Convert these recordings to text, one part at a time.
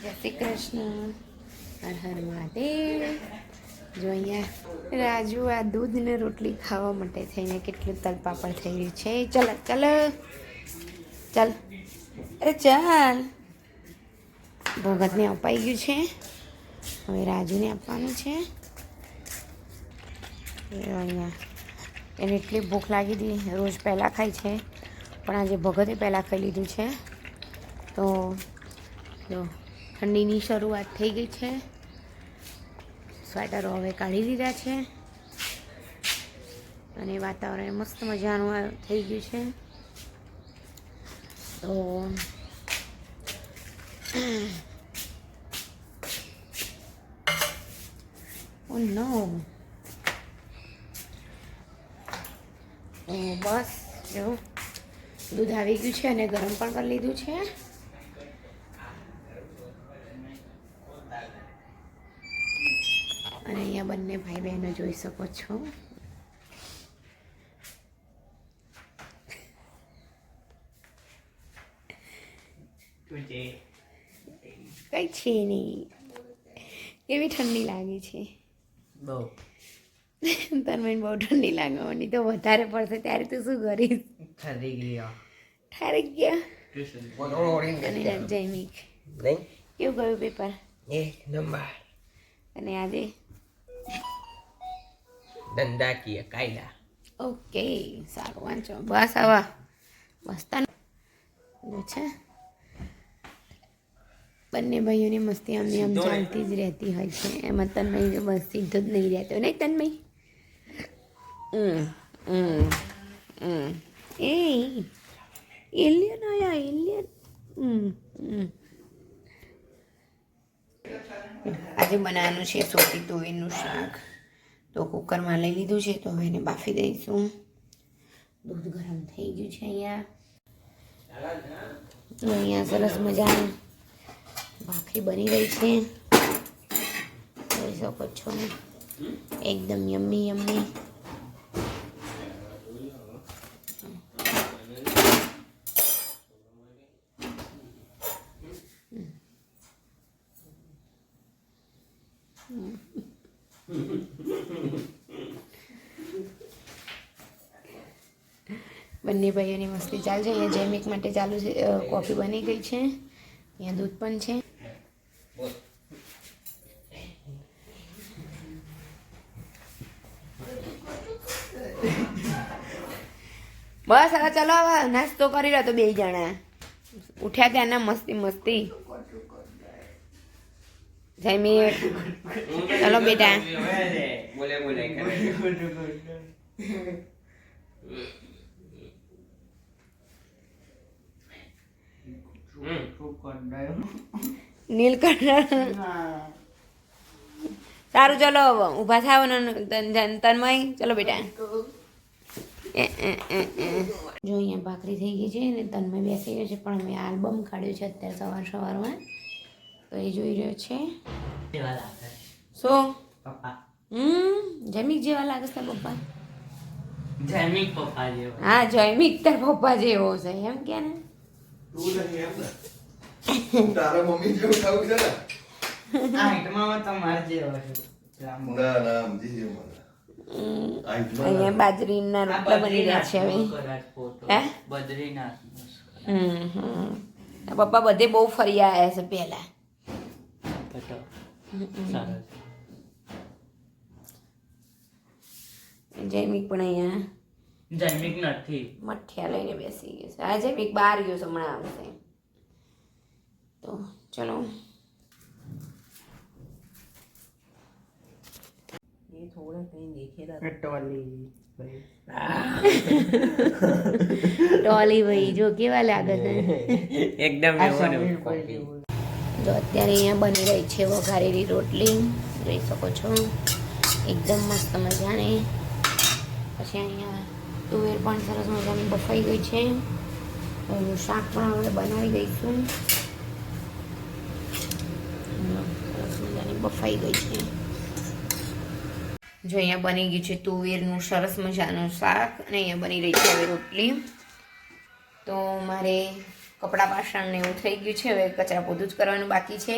જય શ્રી કૃષ્ણ. હર હર મહાદેવ. જો અહીંયા રાજુ આ દૂધ ને રોટલી ખાવા માટે થઈને કેટલું તલપાપડ થઈ રહ્યું છે. ચાલ ચાલ ચાલ, અરે ચાલ. ભગતને અપાઈ ગયું છે, હવે રાજુને આપવાનું છે. અહીંયા એને એટલી ભૂખ લાગી હતી, રોજ પહેલાં ખાય છે પણ આજે ભગતે પહેલાં ખાઈ લીધું છે. તો જો ઠંડીની શરૂઆત થઈ ગઈ છે. સ્વેટરો હવે કાઢી દીધા છે અને વાતાવરણ મસ્ત મજાનું થઈ ગયું છે. તો ઓ નો, બસ જો દૂધ આવી ગયું છે અને ગરમ પણ કરી લીધું છે. અને અહીંયા બંને ભાઈ બહેનો જોઈ શકો છો. કઈ છે નહીં, કેવી ઠંડી લાગે છે. બહુ તન્મય બહુ ઠંડી લાગવાની, તો વધારે પડશે ત્યારે તું શું કરીશ? ઠરી ગયા. અને જયમિક કેવું ગયું પેપર? એક નંબર. અને આજે દંડાકીય કાયદા. ઓકે, સારું વાંચો. બસ આવા બસ તને છે. બંને ભાઈઓની મસ્તી આમની આમ ચાલતી જ રહેતી હોય છે. એમાં તન્મય બસ સીધો જ નહીં રહેતો, નહીં તન્મય? એ એલિયન આયા, એલિયન. આજે બનાવવાનું છે સોટી તુવેરનું શાક. તો કુકરમાં લઈ લીધું છે, તો હવે એને બાફી દઈશું. દૂધ ગરમ થઈ ગયું છે. અહીંયા સરસ મજાની ભાખરી બની રહી છે, જોઈ શકો છો. એકદમ યમ્મી યમ્મી. બંને ભાઈઓની મસ્તી ચાલશે. અહીંયા જૈમિક માટે ચાલુ છે, કોફી બની ગઈ છે. અહીંયા દૂધ પણ છે. બસ હવે ચલો, હવે નાસ્તો કરી લો. તો બે જણા ઉઠ્યા ત્યાંના મસ્તી મસ્તી. જૈમિક ચલો બેટા. નીલકંઠ સારું, ચલો ઊભા થાવ ને તન્મય. ચલો બેટા. જો અહીંયા ભાખરી થઈ ગઈ છે ને તન્મય બેસી ગયો છે, પણ મેં આલ્બમ કાઢ્યું છે અત્યારે સવારમાં, તો એ જોઈ રહ્યો છે. શું જૈમિક જેવા લાગે છે પપ્પા? જૈમિક પપ્પા જેવો. હા, જૈમિક તાર પપ્પા જેવો છે એમ કે ને? તારા મમ્મી જેવું ખાવું છે ને? હાઈટમાં તમારે જેવો છે. ના ના સમજી ગયો મને. અહીંયા બાજરીના રોટલા બની રહ્યા છે હવે. હે? બદ્રીનાથ. પપ્પા બધે બહુ ફરી આવ્યા છે પહેલા. જૈમિક પણ અહીંયા જૈમિક નથી, મઠિયા લઈને બેસી ગયો છે. આ જૈમિક બહાર ગયો છે, હમણાં આવશે. તો ચલો. ટોલી ભાઈ જો કેવા લાગે છે એકદમ. તો અત્યારે અહીંયા બની રહી છે વઘારેલી રોટલી, જોઈ શકો છો. એકદમ મસ્ત મજાની. પછી અહીંયા તુવેર પણ સરસ મજાની બફાઈ ગઈ છે. એનું શાક પણ હવે બનાવી દઈશું. સરસ મજાની બફાઈ ગઈ છે. જો અહીંયા બની ગયું છે તુવેરનું સરસ મજાનું શાક, અને અહીંયા બની રહી છે હવે રોટલી. તો મારે કપડાં પાસણ ને એવું થઈ ગયું છે. હવે કચરા પોતું જ કરવાનું બાકી છે.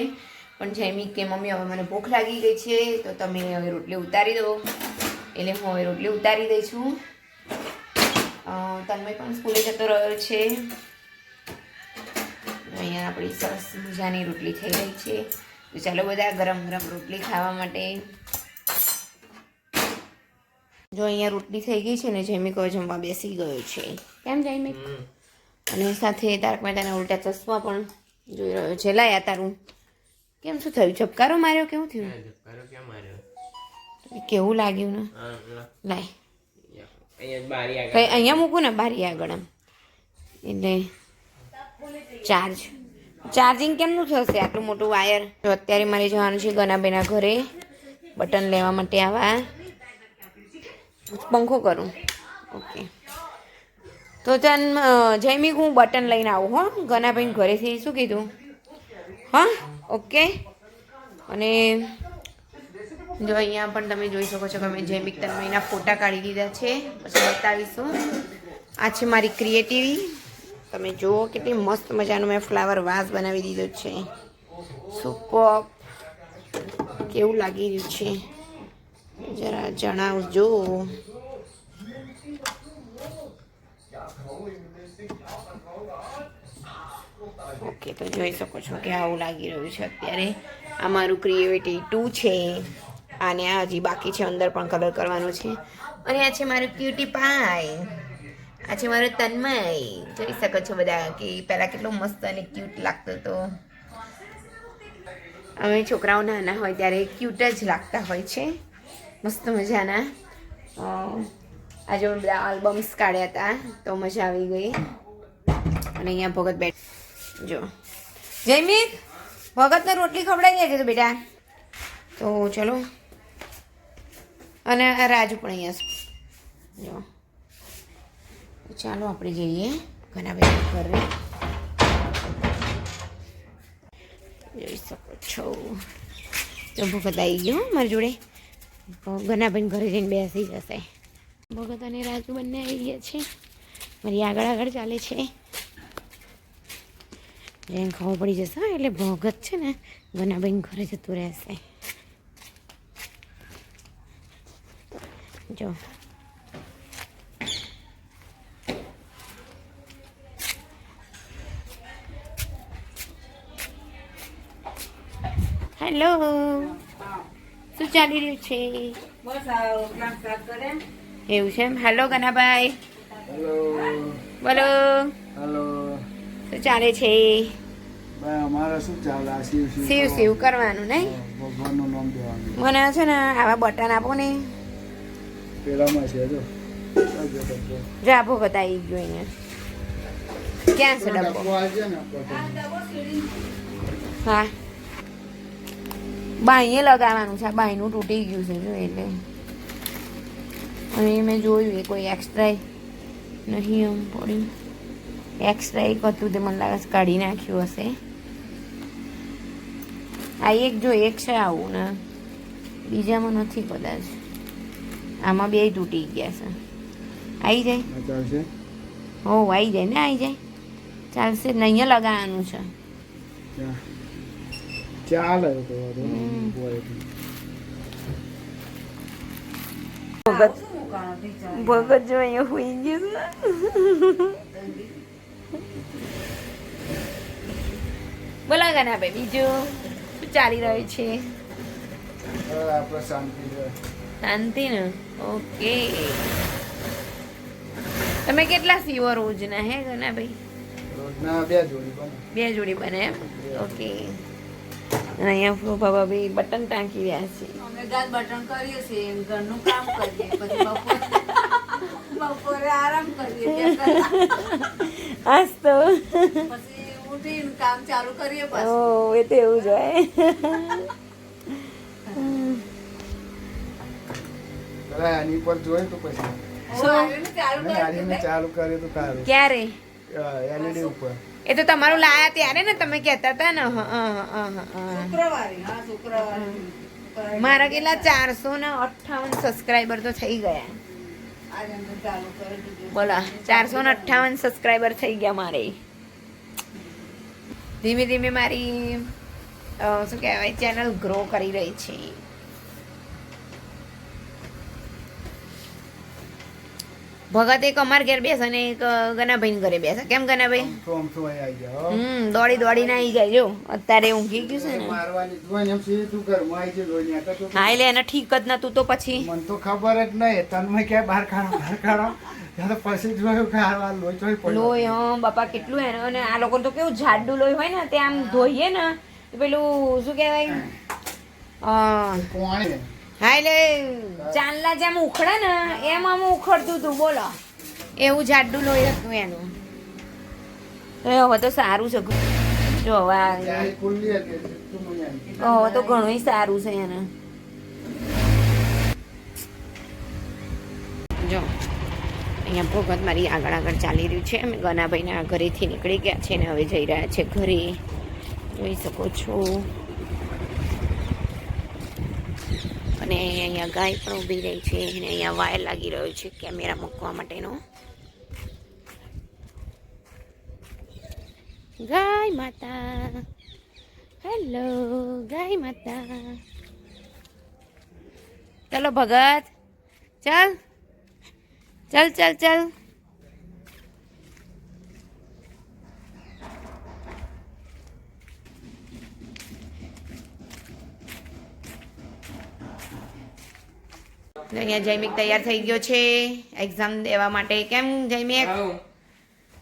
પણ જૈમિક કે મમ્મી હવે મને ભૂખ લાગી ગઈ છે તો તમે હવે રોટલી ઉતારી દો. એટલે હું હવે રોટલી ઉતારી દઈ છું. તન્મય પણ સ્કૂલે જતો રહ્યો છે. અહીંયા આપણી સરસ મજાની રોટલી થઈ રહી છે. તો ચાલો બધા ગરમ ગરમ રોટલી ખાવા માટે. જો અહીંયા રોટલી થઈ ગઈ છે ને જૈમિક હવે જમવા બેસી ગયો છે. કેમ જૈમિક? અને સાથે તારક મહેતાના ઉલ્ટા ચશ્મા પણ જોઈ રહ્યો છે. લાયા તારું કેમ શું થયું? ઝબકારો માર્યો? કેવું થયું? કેવું લાગ્યું ને? લાય કઈ અહીંયા મૂકું ને બારી આગળ આમ. એટલે ચાર્જિંગ કેમનું થશે આટલું મોટું વાયર? તો અત્યારે મારે જવાનું છે ગનાબેના ઘરે બટન લેવા માટે. આવા પંખો કરું. ઓકે તો ચાલ જૈમિક હું બટન લઈને આવું હો ગનાભાઈ ઘરેથી. શું કીધું? હા ઓકે. અને જો અહીંયા પણ તમે જોઈ શકો છો કે મેં જૈમિક તન્મયના ફોટા કાઢી દીધા છે. પછી બતાવીશું. આ છે મારી ક્રિએટિવી. તમે જુઓ કેટલી મસ્ત મજાનું મેં ફ્લાવર વાઝ બનાવી દીધો છે. સુપર કેવું લાગી રહ્યું છે જરા જણાવજો. ઓકે તો જોઈ શકો છો કે આવું લાગી રહ્યું છે અત્યારે. આ મારું ક્રિએટિવિટી 2 છે. આને આ હજી બાકી છે, અંદર પણ કલર કરવાનો છે. અને આ છે મારું ક્યુટી પાય. આ છે મારો તન્મય. જોઈ શકો છો બધા કે પહેલાં કેટલો મસ્ત અને ક્યુટ લાગતો હતો. અમે છોકરાઓ નાના હોય ત્યારે ક્યુટ જ લાગતા હોય છે, મસ્ત મજાના. આજે મેં બધા આલ્બમ્સ કાઢ્યા હતા તો મજા આવી ગઈ. અને અહીંયા ભગત બેઠ જો જૈમિક ભગતને રોટલી ખવડાવી દે છે બેટા. તો ચલો. અને રાજુ પણ અહીંયા જો. ચાલો આપણે જઈએ ઘણા બધા ઘરે. જોઈ શકો છો તો ભગત આવી ગયો મારી જોડે. ઘનાભાઈ ઘરે જઈને બેસી જશે. ભગત અને રાજુ બંને આવી ગયા છે. મારી આગળ આગળ ચાલે છે. જેમ ખબર પડી જશે એટલે ભગત છે ને ઘનાભાઈ ઘરે જતું રહેશે. જો હેલો, શું ચાલી રહ્યું છે? એવું છે એમ. હેલો ગનાભાઈ. બોલો. શું ચાલે છે? અમારે શું ચાલે? શિવ શિવ કરવાનું નહીં? ભગવાનનું નામ દેવાનું. મને છે ને આવા બટન આપો ને. પેલામાં છે જો જો આ ભગત આવી ગયો અહીંયા. ક્યાં છે ડબ્બો? હા બાઈએ લગાવવાનું છે. આ બાઈનું તૂટી ગયું છે જો એટલે. અને મેં જોયું એ કોઈ એક્સ્ટ્રા નહીં એમ પડ્યું. એક્સ્ટ્રા એક હતું તે મને લાગે કાઢી નાખ્યું હશે. આ એક જો એક છે આવું ને બીજામાં નથી કદાચ. આમાં બે તૂટી ગયા છે. આવી જાય? હો આવી જાય ને. આવી જાય ચાલશે ને. અહીંયા લગાવવાનું છે. ચાલે ભગત જો અહીંયા હોઈ ગયું. બોલો ગાના ભાઈ બીજું શું ચાલી રહ્યું છે? આપણે શાંતિ ને? ઓકે. તમે કેટલા સીવો રોજના હે ગાના ભાઈ? રોજના 2 જોડી બને. 2 જોડી બને એમ? ઓકે. અને અહીંયા ફોફા ભાભી બટન ટાંકી રહ્યા છે. અમે ગાત બટન કરીએ છીએ, ઘરનું કામ કરીએ, પછી બપોરે આરામ કરીએ, આજ તો પછી ઉઠીને કામ ચાલુ કરીએ. ઓ એ તો એવું જ હોય. આની પર જોઈ તો પછી આની ચાલુ કરે તો તારું. ક્યારે? LED ઉપર. એ તો તમારું લાયા ત્યારે ને તમે કહેતા હતા ને. શુક્રવારે. મારા કેટલા 458 સબસ્ક્રાઈબર તો થઈ ગયા. આજે અમે ચાલુ કરી દીધું. બોલો 458 સબસ્ક્રાઈબર થઈ ગયા મારે. ધીમે ધીમે મારી શું કહેવાય ચેનલ ગ્રો કરી રહી છે. ભગત એક અમાર ઘેર બેસે ને એક ગનાભાઈ ઘરે બેસે. કેમ ગનાભાઈ? આમથું અહીં આવી જાઓ. દોડી દોડીને આવી જાય. જો અત્યારે ઊંઘી ગયું છે ને. મારવાની જોઈને એમ સીધી તું ઘરમાં આવી જઈ રોઈ નાખે તો હા એટલે એને ઠીક જ નતું તો પછી મને તો ખબર જ નહીં તન્મય ક્યાંય બહાર કાઢો ત્યાં તો પછી જોયું કે આ લોહી ચોઈ પડ્યો. લોહી બાપા કેટલું એને. અને આ લોકો તો કેવું જાડું લોહી હોય ને તે આમ ધોઈએ ને તો પેલું શું કહેવાય કોણે હા એટલે ચાંદલા જેમ ઉખડે ને એમ આમ ઉખડતું હતું. બોલો એવું જાડું લોહી હતું એનું. હવે તો સારું છે. જો હવે ત્યારે ખુલ્લી હતી તું મને આવી. હવે તો ઘણું સારું છે એને. જો અહીંયા ભગત મારી આગળ આગળ ચાલી રહ્યું છે. અમે ગનાભાઈના ઘરેથી નીકળી ગયા છે ને હવે જઈ રહ્યા છે ઘરે. જોઈ શકો છો. અને અહીંયા ગાય પણ ઊભી રહી છે અને અહીંયા વાયર લાગી રહ્યો છે કેમેરા મૂકવા માટેનો. ગાય માતા, હેલો ગાય માતા. ચલો ભગત, ચાલ ચાલ ચાલ ચાલ. અહીંયા જયમિક તૈયાર થઈ ગયો છે એક્ઝામ દેવા માટે. કેમ જયમિક?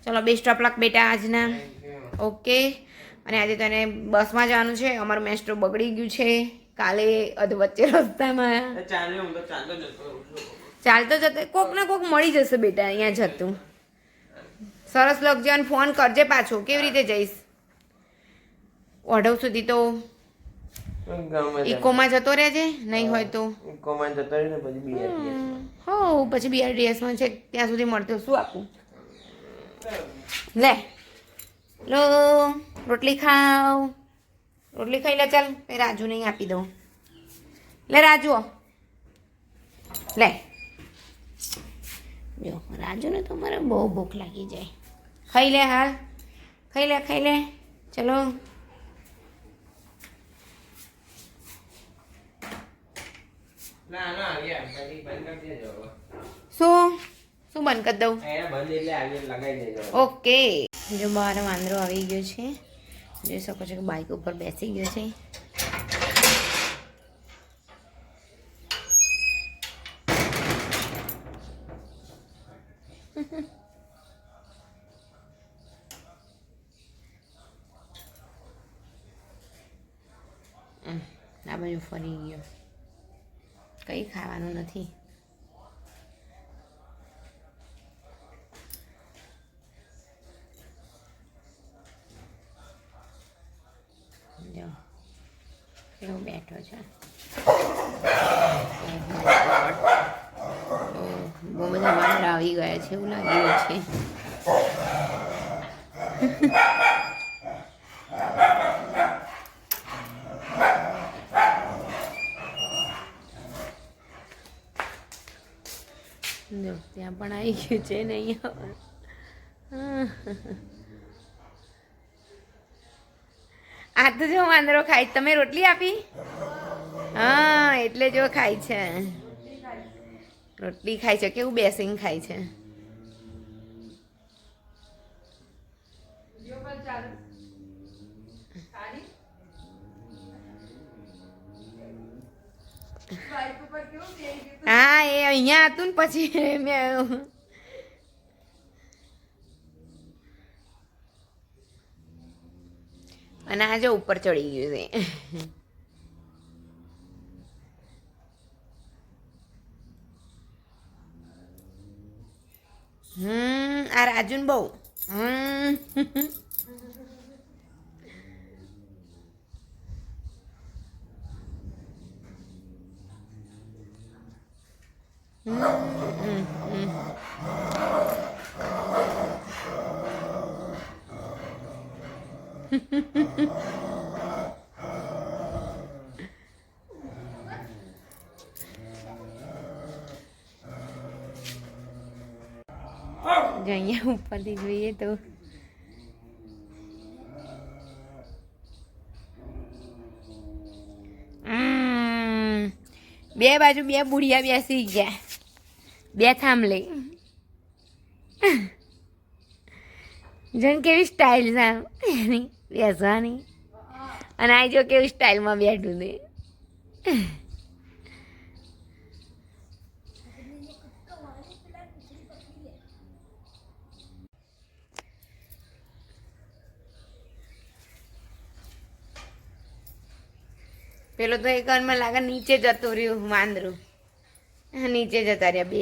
ચલો બેસ્ટ ઓફ લક બેટા આજના. ઓકે. અને આજે તો એને બસમાં જવાનું છે. અમારું મેસ્ટ્રો બગડી ગયું છે કાલે અધવચ્ચે રસ્તામાં. ચાલતો જતો કોક ને કોક મળી જશે બેટા અહીંયા જતું. સરસ લગજે અને ફોન કરજે પાછો. કેવી રીતે જઈશ? ઓઢવ સુધી તો ઇકોમાં જતો રહેજે. નહીં હોય તો હો પછી BRTSમાં છે ત્યાં સુધી મળતો. શું આપું? લે લો રોટલી ખાવ. રોટલી ખાઈ લે. ચાલ એ રાજુ નહીં આપી દઉં. લે રાજુ લે. જો રાજુને તો મારે બહુ ભૂખ લાગી જાય. ખાઈ લે હાલ. ખાઈ લે ખાઈ લે. ચલો શું શું બંધ કરી દઉં? ઓકે. જો બહાર વાંદરો આવી ગયો છે. જોઈ શકો છો કે બાઇક ઉપર બેસી ગયો છે. આ બાજુ ફરી ગયો. કંઈ ખાવાનું નથી. જો કેવો બેઠો છે. બહુ બધા વાંદરા આવી ગયા છે એવું લાગી રહ્યું છે. જો ત્યાં પણ આવી ગયું છે ને અહીંયા. આ તો જો વાંદરો ખાય. તમે રોટલી આપી? હા એટલે જો ખાય છે. રોટલી ખાય છે. કેવું બેસીને ખાય છે. હા એ અહીંયા હતું ને પછી મેં અને આ જો ઉપર ચડી ગયું છે. આ રાજુન બહુ જો અહીંયા ઉપરથી જોઈએ તો બે બાજુ બે બુઢિયા બેસી ગયા, બે થાંભલે. જણ કેવી સ્ટાઇલ છે એની બેસવાની, અને આ જો કેવી સ્ટાઇલમાં બેઠું છે. પેલો તો એક વારમાં લાગે નીચે જતો રહ્યું વાંદરું, નીચે જતા રહ્યા બે.